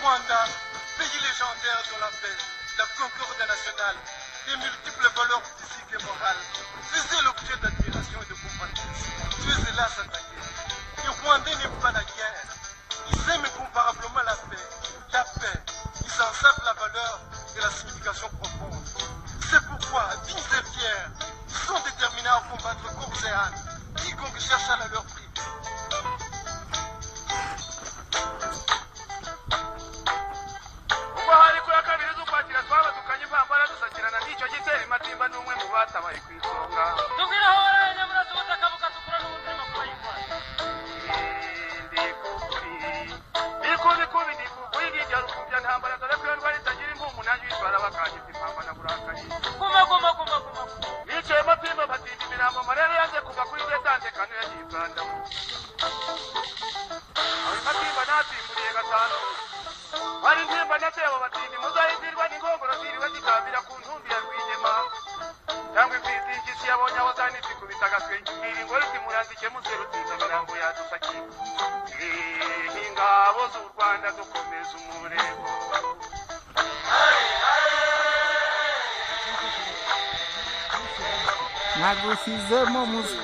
Rwanda, pays légendaire de la paix, la concorde nationale, des multiples valeurs physiques et morales, faisait l'objet d'admiration et de compréhension. Tu es hélas attaqué. Les Rwandais n'aiment pas la guerre. Ils aiment incomparablement la paix. La paix, ils en savent la valeur et la signification profonde. C'est pourquoi, dignes et fiers, ils sont déterminés à combattre corps et âme quiconque cherche à la leur priver. Nagusizemo música.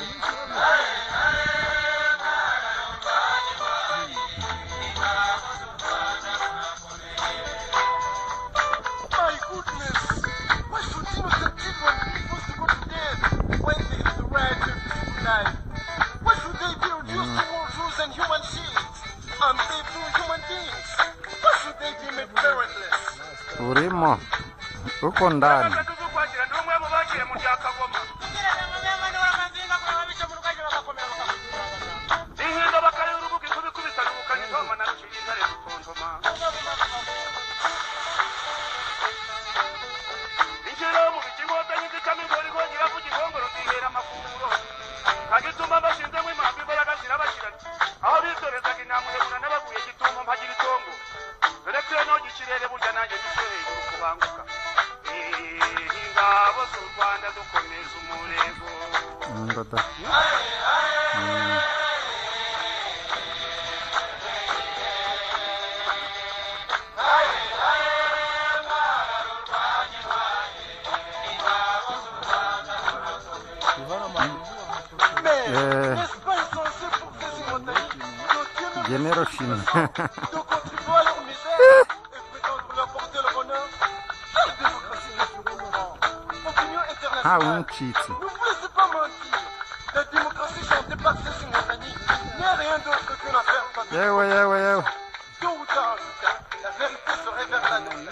Urimo uko ndani. Generosino. Ah, un cheat. La démocratie chantée par ces simultanées n'est rien d'autre que l'affaire fatale. Yeah. Tôt ou tard, en tout cas, la vérité se révélera de nous.